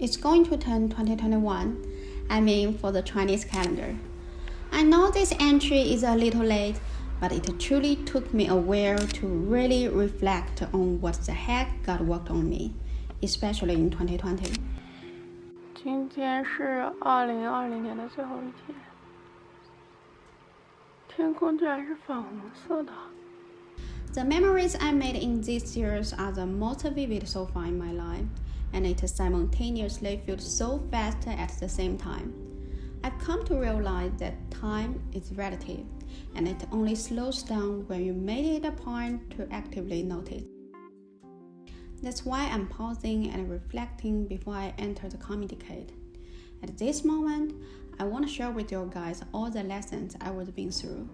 It's going to turn 2021, I mean for the Chinese calendar. I know this entry is a little late, but it truly took me a while to really reflect on what the heck God worked on me, especially in 2020. 今天是2020年的最后一天，天空居然是粉红色的。The memories I made in these years are the most vivid so far in my life, and it simultaneously feels so fast at the same time. I've come to realize that time is relative, and it only slows down when you made it a point to actively notice. That's why I'm pausing and reflecting before I enter the communicate. At this moment, I want to share with you guys all the lessons I was being through.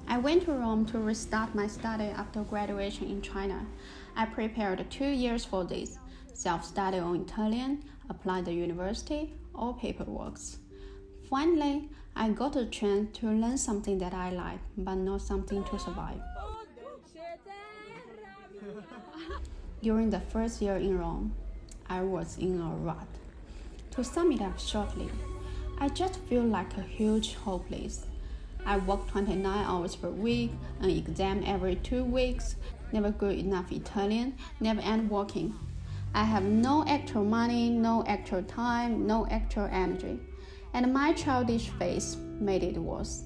I went to Rome to restart my study after graduation in China. I prepared 2 years for this, self-study on Italian, applied to university, all paperwork. Finally, I got a chance to learn something that I like, but not something to survive. During the first year in Rome, I was in a rut. To sum it up shortly, I just feel like a huge hopeless. I work 29 hours per week, an exam every 2 weeks, never good enough Italian, never end working. I have no actual money, no actual time, no actual energy. And my childish face made it worse.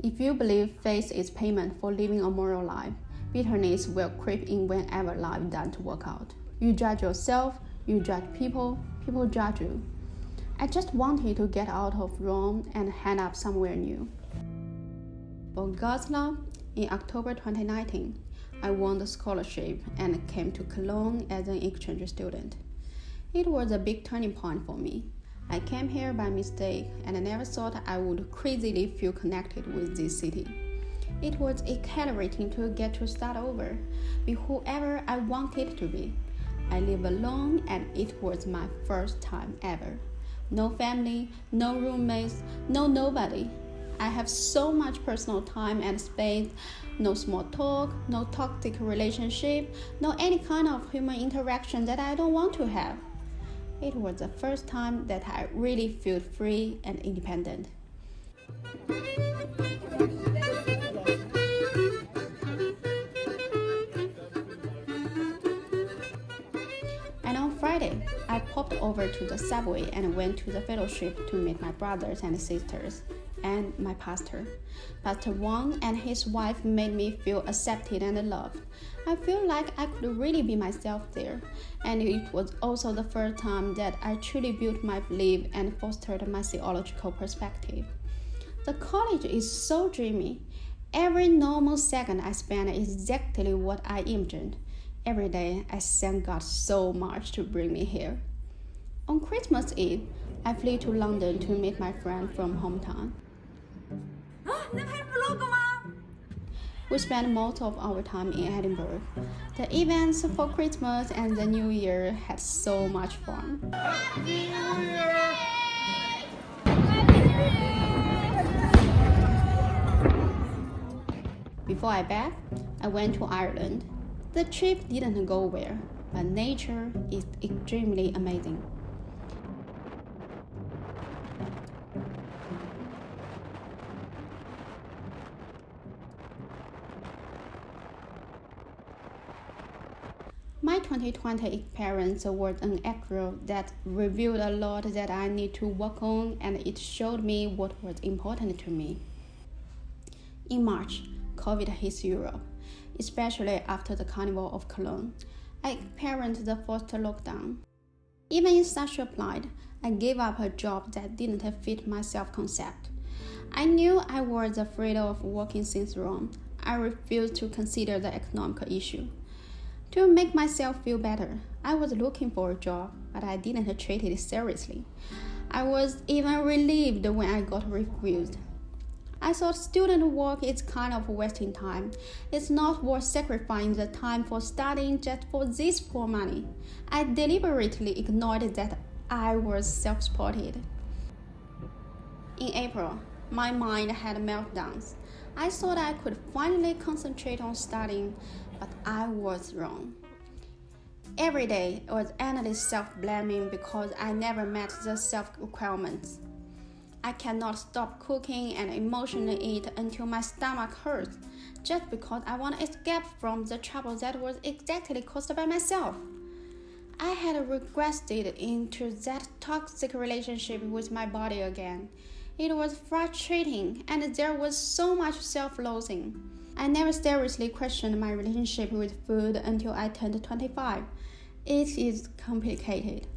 If you believe faith is payment for living a moral life, bitterness will creep in whenever life doesn't work out. You judge yourself, you judge people, people judge you. I just wanted to get out of Rome and head up somewhere new. For God's love, in October 2019, I won the scholarship and came to Cologne as an exchange student. It was a big turning point for me. I came here by mistake and I never thought I would crazily feel connected with this city. It was exhilarating to get to start over, be whoever I wanted to be. I live alone and it was my first time ever. No family, no roommates, no nobody. I have so much personal time and space, no small talk, no toxic relationship, no any kind of human interaction that I don't want to have. It was the first time that I really felt free and independent. And on Friday, I popped over to the subway and went to the fellowship to meet my brothers and sisters and my pastor. Pastor Wang and his wife made me feel accepted and loved. I feel like I could really be myself there, and it was also the first time that I truly built my belief and fostered my theological perspective. The college is so dreamy. Every normal second I spend is exactly what I imagined. Every day I thank God so much to bring me here. On Christmas Eve, I flew to London to meet my friend from hometown. We spent most of our time in Edinburgh. The events for Christmas and the New Year had so much fun. Before I back, I went to Ireland. The trip didn't go well, but nature is extremely amazing. My 2020 experience was an acro that revealed a lot that I need to work on, and it showed me what was important to me. In March, COVID hit Europe, especially after the Carnival of Cologne. I experienced the first lockdown. Even in such a plight, I gave up a job that didn't fit my self-concept. I knew I was afraid of working since Rome. I refused to consider the economic issue. To make myself feel better, I was looking for a job, but I didn't treat it seriously. I was even relieved when I got refused. I thought student work is kind of wasting time. It's not worth sacrificing the time for studying just for this poor money. I deliberately ignored that I was self-supported. In April, my mind had meltdowns. I thought I could finally concentrate on studying, but I was wrong. Every day was endless self-blaming because I never met the self-requirements. I cannot stop cooking and emotionally eat until my stomach hurts, just because I want to escape from the trouble that was exactly caused by myself. I had regressed into that toxic relationship with my body again. It was frustrating, and there was so much self-loathing. I never seriously questioned my relationship with food until I turned 25. It is complicated.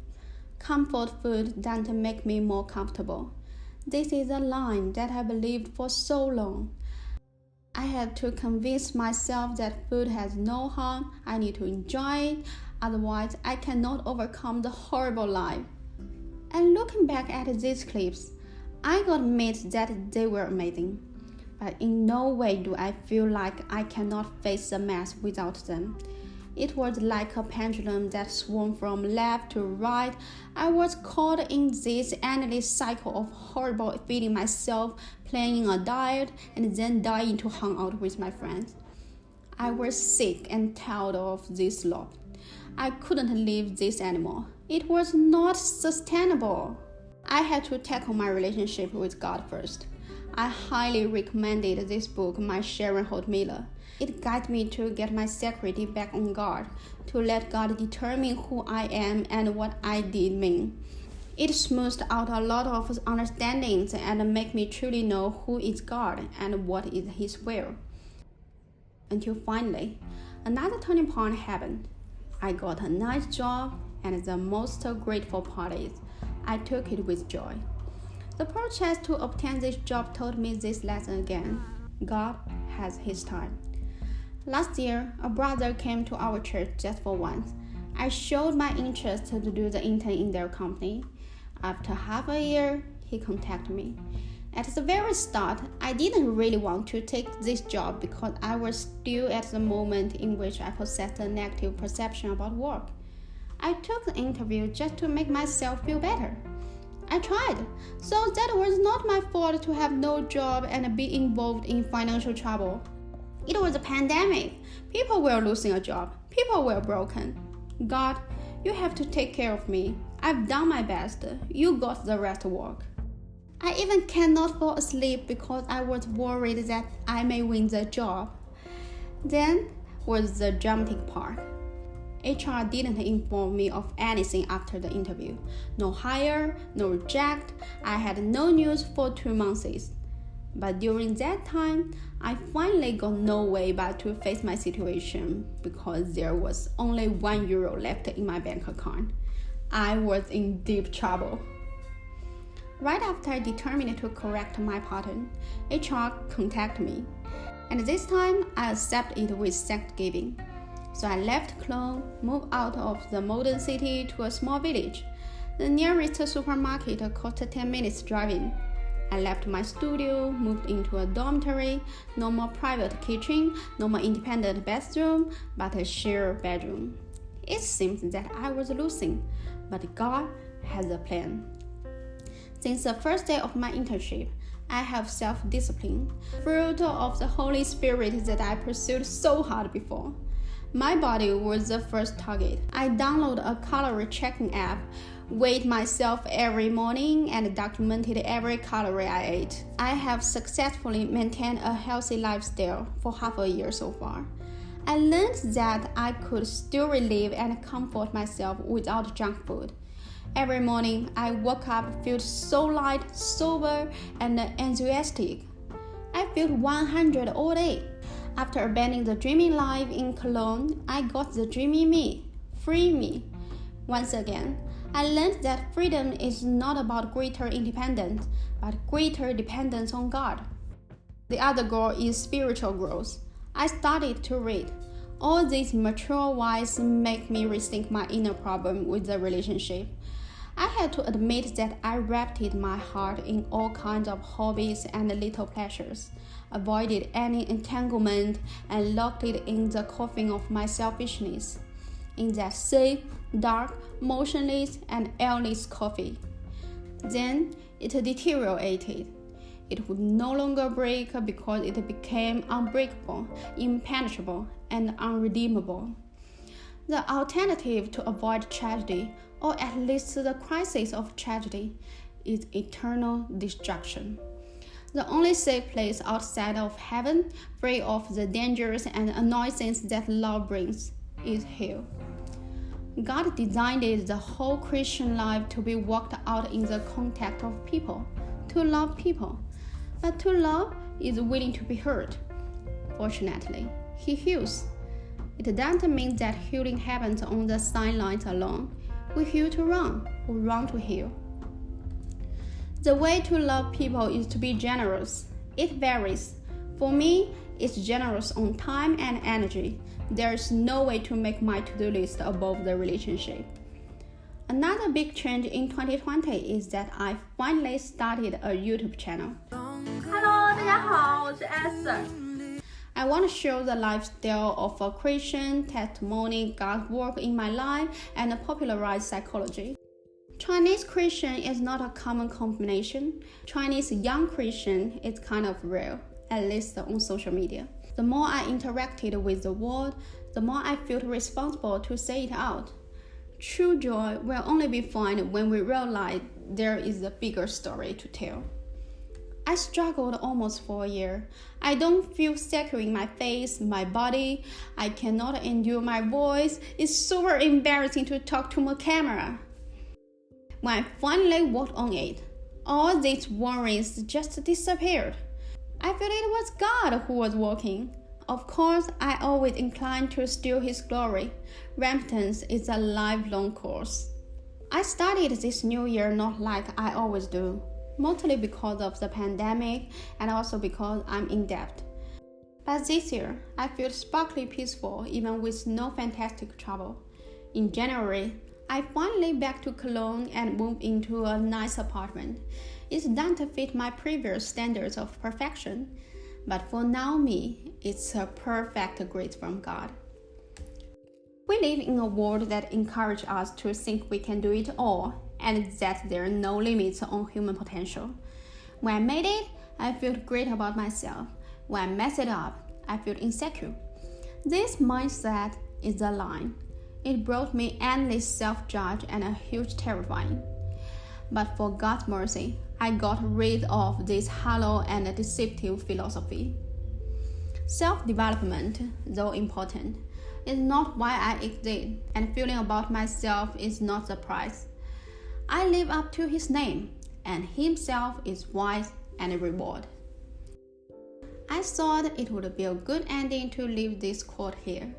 Comfort food doesn't make me more comfortable. This is a line that I believed for so long. I had to convince myself that food has no harm. I need to enjoy it, otherwise I cannot overcome the horrible life. And looking back at these clips, I gotta admit that they were amazing. But in no way do I feel like I cannot face the mess without them. It was like a pendulum that swung from left to right. I was caught in this endless cycle of horrible feeding myself, planning a diet, and then dying to hang out with my friends. I was sick and tired of this loop. I couldn't live this anymore. It was not sustainable. I had to tackle my relationship with God first. I highly recommended this book by Sharon Holt Miller. It guides me to get my security back on God, to let God determine who I am and what I did mean. It smoothed out a lot of understandings and make me truly know who is God and what is His will. Until finally, another turning point happened. I got a nice job, and the most grateful part is I took it with joy. The process to obtain this job taught me this lesson again. God has His time. Last year, a brother came to our church just for once. I showed my interest to do the intern in their company. After half a year, he contacted me. At the very start, I didn't really want to take this job because I was still at the moment in which I possessed a negative perception about work. I took the interview just to make myself feel better. I tried, so that was not my fault to have no job and be involved in financial trouble. It was a pandemic. People were losing a job. People were broken. God, you have to take care of me. I've done my best. You got the rest work. I even cannot fall asleep because I was worried that I may win the job. Then was the dramatic part. HR didn't inform me of anything after the interview. No hire, no reject. I had no news for 2 months. But during that time, I finally got no way but to face my situation because there was only €1 left in my bank account. I was in deep trouble. Right after I determined to correct my pattern, HR contacted me. And this time, I accepted it with thanksgiving. So I left Cologne, moved out of the modern city to a small village. The nearest supermarket cost 10 minutes driving. I left my studio, moved into a dormitory, no more private kitchen, no more independent bathroom, but a shared bedroom. It seems that I was losing, but God has a plan. Since the first day of my internship, I have self-discipline, fruit of the Holy Spirit that I pursued so hard before. My body was the first target. I downloaded a calorie tracking app, weighed myself every morning, and documented every calorie I ate. I have successfully maintained a healthy lifestyle for half a year so far. I learned that I could still relive and comfort myself without junk food. Every morning, I woke up feeling so light, sober, and enthusiastic. I felt 100 all day. After abandoning the dreaming life in Cologne, I got the dreaming me, free me. Once again, I learned that freedom is not about greater independence, but greater dependence on God. The other goal is spiritual growth. I started to read. All these mature wise make me rethink my inner problem with the relationship. I had to admit that I wrapped my heart in all kinds of hobbies and little pleasures, avoided any entanglement, and locked it in the coffin of my selfishness, in that safe, dark, motionless, and airless coffee. Then it deteriorated. It would no longer break because it became unbreakable, impenetrable, and unredeemable. The alternative to avoid tragedy, or at least the crisis of tragedy, is eternal destruction. The only safe place outside of heaven, free of the dangers and annoyances that love brings, is hell. God designed the whole Christian life to be walked out in the contact of people, to love people. But to love is willing to be hurt. Fortunately, He heals. It doesn't mean that healing happens on the sidelines alone. We heal to run, or run to heal. The way to love people is to be generous. It varies. For me, it's generous on time and energy. There is no way to make my to-do list above the relationship. Another big change in 2020 is that I finally started a YouTube channel. Hello， 大家好，我是 Esther。 I want to show the lifestyle of a Christian, testimony God's work in my life, and popularize psychology. Chinese Christian is not a common combination. Chinese young Christian is kind of rare, at least on social media. The more I interacted with the world, the more I felt responsible to say it out. True joy will only be found when we realize there is a bigger story to tell. I struggled almost for a year. I don't feel secure in my face, my body. I cannot endure my voice. It's super embarrassing to talk to my camera. When I finally worked on it, all these worries just disappeared. I felt it was God who was working. Of course, I always incline to steal His glory. Repentance is a lifelong course. I started this new year not like I always do, mostly because of the pandemic and also because I'm in debt. But this year, I feel sparkly peaceful even with no fantastic travel. In January, I finally back to Cologne and moved into a nice apartment. It doesn't fit my previous standards of perfection, but for now me, it's a perfect grace from God. We live in a world that encourages us to think we can do it all and that there are no limits on human potential. When I made it, I felt great about myself. When I messed it up, I felt insecure. This mindset is a lie. It brought me endless self-judge and a huge terrifying. But for God's mercy, I got rid of this hollow and deceptive philosophy. Self-development, though important, is not why I exist, and feeling about myself is not the price. I live up to His name, and Himself is wise and reward. I thought it would be a good ending to leave this quote here.